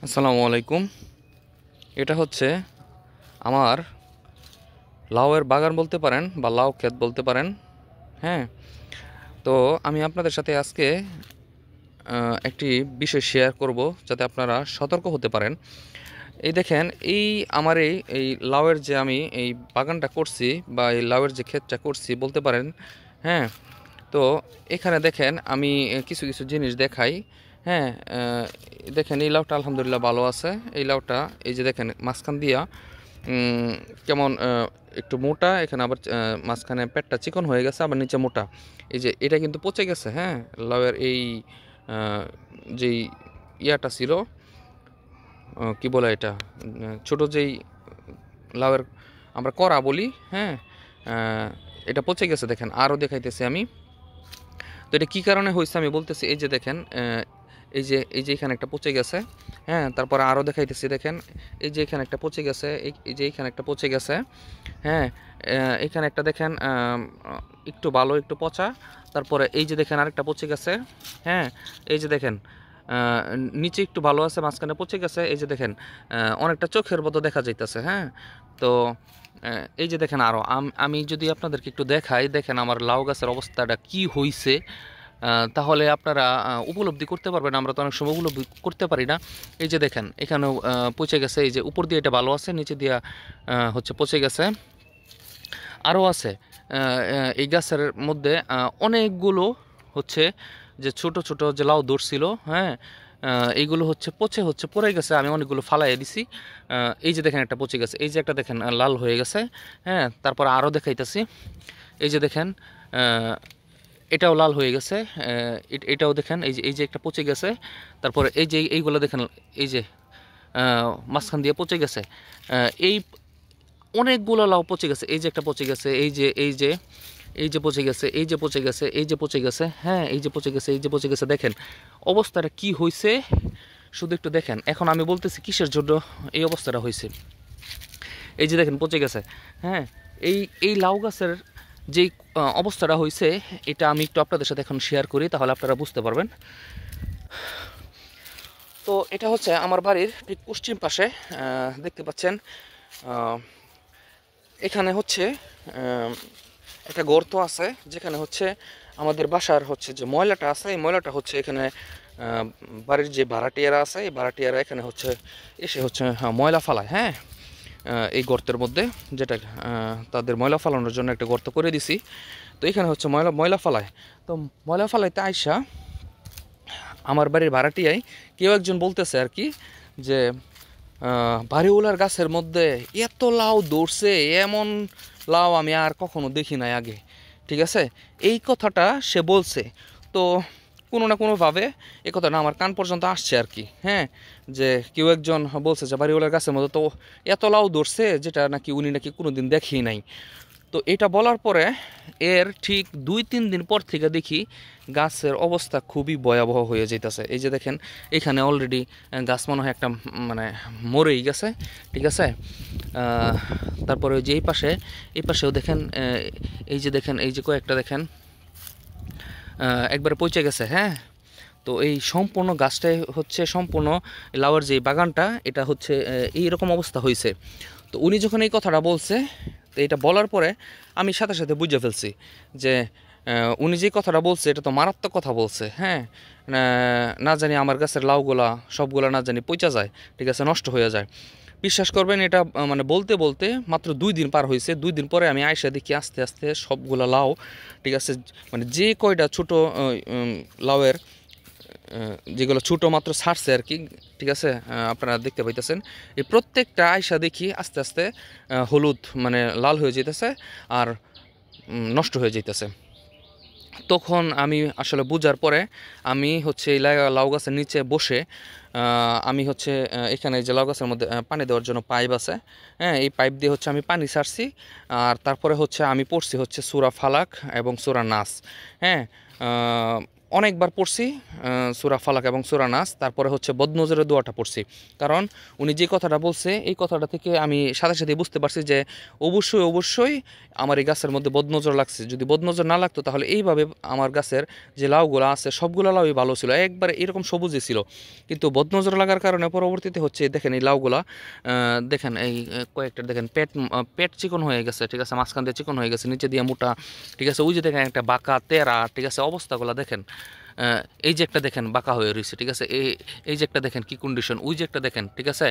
আসসালামু আলাইকুম। এটা হচ্ছে আমার লাউয়ের বাগান বলতে পারেন বা লাউ ক্ষেত বলতে পারেন। হ্যাঁ, তো আমি আপনাদের সাথে আজকে একটি বিষয় শেয়ার করব যাতে আপনারা সতর্ক হতে পারেন। এই দেখেন, এই আমার এই লাউয়ের যে আমি এই বাগানটা করছি বা এই লাউয়ের যে ক্ষেতটা করছি বলতে পারেন। হ্যাঁ, তো এখানে দেখেন আমি কিছু কিছু জিনিস দেখাই। হ্যাঁ, দেখেন এই লাউটা আলহামদুলিল্লাহ ভালো আছে। এই লাউটা এই যে দেখেন মাঝখান দিয়া উম, কেমন একটু মোটা, এখানে আবার মাঝখানে পেটটা চিকন হয়ে গেছে, আবার নিচে মোটা। এই যে এটা কিন্তু পচে গেছে। হ্যাঁ, লাউয়ের এই যেই ইয়াটা ছিল, কি বলে এটা, ছোট যেই লাউয়ের আমরা করা বলি। হ্যাঁ, আহ, এটা পচে গেছে। দেখেন আরও দেখাইতেছি আমি। তো এটা কী কারণে হয়েছে আমি বলতেছি। এই যে দেখেন, এই যে এখানে একটা পচে গেছে। হ্যাঁ, তারপরে আরও দেখাইতেছি। দেখেন এই যে এখানে একটা পচে গেছে, এই যে এখানে একটা পচে গেছে। হ্যাঁ, এখানে একটা দেখেন একটু ভালো একটু পচা। তারপরে এই যে দেখেন আরেকটা পচে গেছে। হ্যাঁ, এই যে দেখেন নিচে একটু ভালো আছে, মাঝখানে পচে গেছে। এই যে দেখেন অনেকটা চোখের মতো দেখা যাইতেছে। হ্যাঁ, তো এই যে দেখেন আরও আমি যদি আপনাদেরকে একটু দেখাই, দেখেন আমার লাউ গাছের অবস্থাটা কি হইছে। তাহলে আপনারা উপলব্ধি করতে পারবেন। আমরা তো অনেক সময় উপলব্ধি করতে পারি না। এই যে দেখেন এখানেও পচে গেছে। এই যে উপর দিয়ে এটা ভালো আছে, নিচে দিয়া হচ্ছে পচে গেছে। আরও আছে এই গাছের মধ্যে অনেকগুলো হচ্ছে যে ছোট ছোট যে লাউ ধরছিল। হ্যাঁ, এইগুলো হচ্ছে পচে হচ্ছে পড়ে গেছে। আমি অনেকগুলো ফালাই দিছি। এই যে দেখেন একটা পচে গেছে, এই যে একটা দেখেন লাল হয়ে গেছে। হ্যাঁ, তারপর আরও দেখাইতেছি। এই যে দেখেন এটাও লাল হয়ে গেছে। এটাও দেখেন, এই যে একটা পচে গেছে। তারপরে এই যে এইগুলো দেখেন, এই যে মাঝখান দিয়ে পচে গেছে। এই অনেকগুলো লাউ পচে গেছে। এই যে একটা পচে গেছে, এই যে পচে গেছে, এই যে পচে গেছে, এই যে পচে গেছে। হ্যাঁ, এই যে পচে গেছে, এই যে পচে গেছে। দেখেন অবস্থাটা কি হয়েছে, শুধু একটু দেখেন। এখন আমি বলতেছি কিসের জন্য এই অবস্থাটা হয়েছে। এই যে দেখেন পচে গেছে। হ্যাঁ, এই এই লাউ গাছের যেই অবস্থাটা হয়েছে, এটা আমি একটু আপনাদের সাথে এখন শেয়ার করি, তাহলে আপনারা বুঝতে পারবেন। তো এটা হচ্ছে আমার বাড়ির ঠিক পশ্চিম পাশে। দেখতে পাচ্ছেন এখানে হচ্ছে একটা গর্ত আছে, যেখানে হচ্ছে আমাদের বাসার হচ্ছে যে ময়লাটা আছে, এই ময়লাটা হচ্ছে এখানে বাড়ির যে ভাড়াটিয়ারা আছে, এই ভাড়াটিয়ারা এখানে হচ্ছে এসে হচ্ছে ময়লা ফালায়। হ্যাঁ, এই গর্তের মধ্যে যেটা তাদের ময়লা ফালানোর জন্য একটা গর্ত করে দিছি। তো এখানে হচ্ছে ময়লা ময়লা ফালায়। তো ময়লা ফালাইতে আইসা আমার বাড়ির ভাড়াটিয়ায় কেউ একজন বলতেছে আর কি, যে বাড়িওয়ালার গাছের মধ্যে এত লাউ ধরছে, এমন লাউ আমি আর কখনো দেখি নাই আগে। ঠিক আছে, এই কথাটা সে বলছে। তো কোনো না কোনোভাবে এই কথাটা আমার কান পর্যন্ত আসছে আর কি। হ্যাঁ, যে কেউ একজন বলছে যে বাড়িওয়ালার গাছের মধ্যে তো এত লাউ ধরছে, যেটা নাকি উনি নাকি কোনোদিন দেখেই নাই। তো এটা বলার পরে এর ঠিক 2-3 দিন পর থেকে দেখি গাছের অবস্থা খুবই ভয়াবহ হয়ে যাইতেছে। এই যে দেখেন এখানে অলরেডি গাছ মনে হয় একটা মানে মরেই গেছে। ঠিক আছে, তারপরে ওই যে এই পাশেও দেখেন, এই যে দেখেন এই যে কয়েকটা দেখেন একবারে পচে গেছে। হ্যাঁ, তো এই সম্পূর্ণ গাছটাই হচ্ছে সম্পূর্ণ লাউয়ের যে বাগানটা, এটা হচ্ছে এইরকম অবস্থা হয়েছে। তো উনি যখন এই কথাটা বলছে, তো এটা বলার পরে আমি সাথে সাথে বুঝে ফেলছি যে উনি যে কথাটা বলছে এটা তো মারাত্মক কথা বলছে। হ্যাঁ, না জানি আমার গাছের লাউগুলা সবগুলা না জানি পচা যায়, ঠিক আছে, নষ্ট হয়ে যায়। বিশ্বাস করবেন, এটা মানে বলতে বলতে মাত্র 2 দিন পার হয়েছে। 2 দিন পরে আমি আয়সা দেখি আস্তে আস্তে সবগুলা লাউ, ঠিক আছে, মানে যে কয়টা ছোটো লাউয়ের যেগুলো ছোটো মাত্র ছাড়ছে আর কি। ঠিক আছে, আপনারা দেখতে পাইতেছেন এই প্রত্যেকটা আয়সা দেখি আস্তে আস্তে হলুদ মানে লাল হয়ে যেতেছে আর নষ্ট হয়ে যেতেছে। তখন আমি আসলে বুঝার পরে আমি হচ্ছে এই লাউ গাছের নিচে বসে আমি হচ্ছে এখানে যে লাউ গাছের মধ্যে পানি দেওয়ার জন্য পাইপ আছে। হ্যাঁ, এই পাইপ দিয়ে হচ্ছে আমি পানি ছাড়ছি। আর তারপরে হচ্ছে আমি পড়ছি হচ্ছে সূরা ফালাক এবং সূরা নাস। হ্যাঁ, অনেকবার পড়ছি সূরা ফালাক এবং সূরা নাস, তারপরে হচ্ছে বদনজরের দোয়াটা পড়ছি। কারণ উনি যে কথাটা বলছে এই কথাটা থেকে আমি সাথে সাথে বুঝতে পারছি যে অবশ্যই অবশ্যই আমার এই গাছের মধ্যে বদনজর লাগছে। যদি বদনজর না লাগতো তাহলে এইভাবে আমার গাছের যে লাউগুলো আছে সবগুলো লাউই ভালো ছিল, একবারে এরকম সবুজই ছিল। কিন্তু বদনজর লাগার কারণে পরবর্তীতে হচ্ছে দেখেন এই লাউগুলা দেখেন এই কয়েকটা দেখেন পেট চিকন হয়ে গেছে, ঠিক আছে, মাঝখান দিয়ে চিকন হয়ে গেছে, নিচে দিয়ে মোটা, ঠিক আছে। ওই যে দেখেন একটা বাঁকা তেরা, ঠিক আছে, অবস্থাগুলো দেখেন। এই যে একটা দেখেন বাঁকা হয়ে রয়েছে, ঠিক আছে, এই যে একটা দেখেন কি কন্ডিশন, ওই যে একটা দেখেন, ঠিক আছে।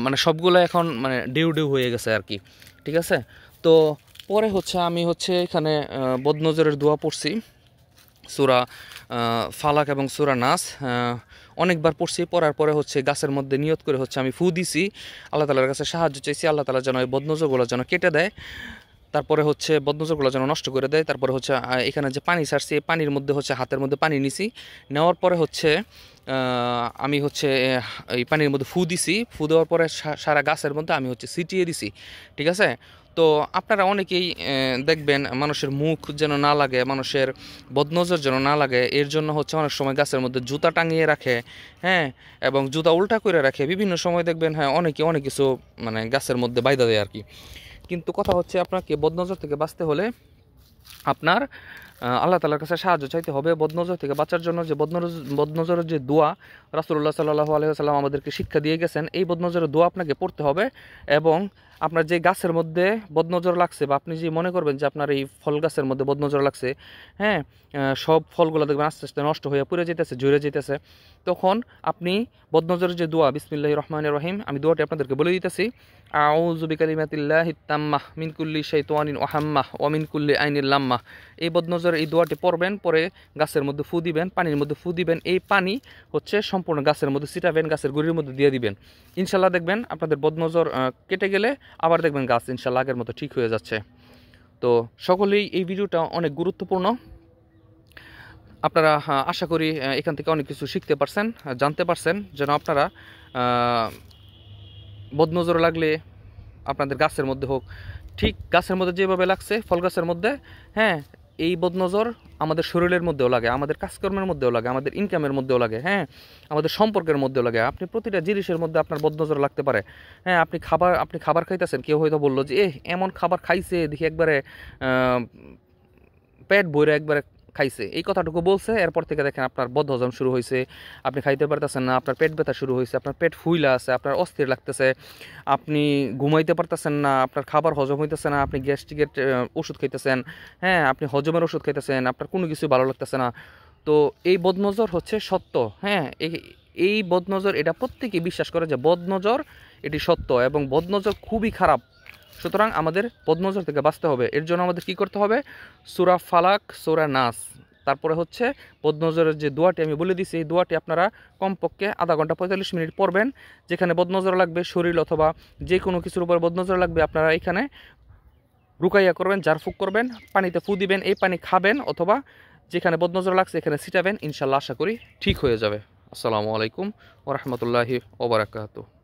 মানে সবগুলো এখন মানে ডিউ ডিউ হয়ে গেছে আর কি, ঠিক আছে। তো পরে হচ্ছে আমি হচ্ছে এখানে বদনজরের দোয়া পড়ছি, সূরা ফালাক এবং সূরা নাস অনেকবার পড়ছি। পড়ার পরে হচ্ছে গাছের মধ্যে নিয়ত করে হচ্ছে আমি ফু দিছি, আল্লাহ তালার কাছে সাহায্য চাইছি, আল্লাহ তালা যেন এই বদনজরগুলো যেন কেটে দেয়, তারপরে হচ্ছে বদনজরগুলো যেন নষ্ট করে দেয়। তারপরে হচ্ছে এখানে যে পানি ছাড়ছি এই পানির মধ্যে হচ্ছে হাতের মধ্যে পানি নিছি, নেওয়ার পরে হচ্ছে আমি হচ্ছে এই পানির মধ্যে ফু দিছি, ফু দেওয়ার পরে সারা গাছের মধ্যে আমি হচ্ছে ছিটিয়ে দিছি, ঠিক আছে। তো আপনারা অনেকেই দেখবেন মানুষের মুখ যেন না লাগে, মানুষের বদনজর যেন না লাগে, এর জন্য হচ্ছে অনেক সময় গাছের মধ্যে জুতা টাঙিয়ে রাখে, হ্যাঁ, এবং জুতা উল্টা করে রাখে। বিভিন্ন সময় দেখবেন হ্যাঁ অনেকে অনেক কিছু মানে গাছের মধ্যে বাইধা দেয় আর কি। কিন্তু কথা হচ্ছে আপনাকে বদনজর থেকে বাঁচতে হলে আপনার আল্লাহ তালার কাছে সাহায্য চাইতে হবে বদনজর থেকে বাঁচার জন্য। যে বদনজরের যে দোয়া রাসূলুল্লাহ সাল্লাল্লাহু আলাইহি ওয়াসাল্লাম আমাদেরকে শিক্ষা দিয়ে গেছেন, এই বদনজরের দোয়া আপনাকে পড়তে হবে। এবং আপনার যে গাছের মধ্যে বদনজর লাগছে বা আপনি যে মনে করবেন যে আপনার এই ফল গাছের মধ্যে বদনজর লাগছে, হ্যাঁ, সব ফলগুলো দেখবেন আস্তে আস্তে নষ্ট হয়ে পুড়ে যেতেছে, ঝরে যেতেছে, তখন আপনি বদনজরের যে দোয়া বিসমিল্লাহির রহমানির রহিম, আমি দোয়াটি আপনাদেরকে বলে দিতেছি। আউযু বিকালিমাতিল্লাহিত তাম্মাহ মিন কুল্লি শাইতানিন ওয়া হাম্মাহ ওয়া মিন কুল্লি আইনিল লাম্মাহ। এই বদনজর এই দোয়াটি পড়বেন, পরে গাছের মধ্যে ফু দিবেন, পানির মধ্যে ফু দিবেন, এই পানি হচ্ছে সম্পূর্ণ গাছের মধ্যে ছিটাবেন, গাছের গুঁড়ির মধ্যে দিয়ে দিবেন। ইনশাল্লাহ দেখবেন আপনাদের বদনজর কেটে গেলে আবার দেখবেন গাছ ইনশাল্লাহ আগের মতো ঠিক হয়ে যাচ্ছে। তো সকলেই এই ভিডিওটা অনেক গুরুত্বপূর্ণ, আপনারা আশা করি এখান থেকে অনেক কিছু শিখতে পারছেন, জানতে পারছেন, যেন আপনারা বদনজর লাগলে আপনাদের গাছের মধ্যে হোক, ঠিক গাছের মধ্যে যেভাবে লাগছে ফল গাছের মধ্যে, হ্যাঁ, এই বদনজর আমাদের শরীরের মধ্যেও লাগে, আমাদের কাজকর্মের মধ্যেও লাগে, আমাদের ইনকামের মধ্যেও লাগে, হ্যাঁ, আমাদের সম্পর্কের মধ্যেও লাগে। আপনি প্রতিটা জিনিসের মধ্যে আপনার বদনজর লাগতে পারে। হ্যাঁ, আপনি খাবার খাইতেছেন, কেউ হয়তো বললো যে এমন খাবার খাইছে দেখি একবারে পেট ভরে একবারে খাইছে, এই কথাটুকু বলছে, এরপর থেকে দেখেন আপনার বদহজম শুরু হয়েছে, আপনি খাইতে পারতেছেন না, আপনার পেট ব্যথা শুরু হয়েছে, আপনার পেট ফুইলা আছে, আপনার অস্থির লাগতেছে, আপনি ঘুমাইতে পারতেছেন না, আপনার খাবার হজম হইতেছে না, আপনি গ্যাস্ট্রিকের ওষুধ খাইতেছেন, হ্যাঁ, আপনি হজমের ওষুধ খাইতেছেন, আপনার কোনো কিছু ভালো লাগতেছে না। তো এই বদনজর হচ্ছে সত্য, হ্যাঁ, এই বদনজর এটা প্রত্যেকেই বিশ্বাস করে যে বদনজর এটি সত্য এবং বদনজর খুবই খারাপ। সুতরাং আমাদের বদনজর থেকে বাঁচতে হবে, এর জন্য আমাদের কি করতে হবে? সূরা ফালাক, সূরা নাস, তারপরে হচ্ছে বদনজরের যে দোয়াটি আমি বলে দিছি, এই দোয়াটি আপনারা কমপক্ষে আধা ঘন্টা 45 মিনিট পড়বেন। যেখানে বদনজর লাগবে শরীর অথবা যে কোনো কিছুর উপর বদনজর লাগবে, আপনারা এখানে রুকাইয়া করবেন, ঝাড়ফুঁক করবেন, পানিতে ফু দিবেন, এই পানি খাবেন অথবা যেখানে বদনজর লাগছে এখানে ছিটাবেন, ইনশাল্লাহ আশা করি ঠিক হয়ে যাবে। আসসালামু আলাইকুম ওয়া রাহমাতুল্লাহি ওয়া বারাকাতুহু।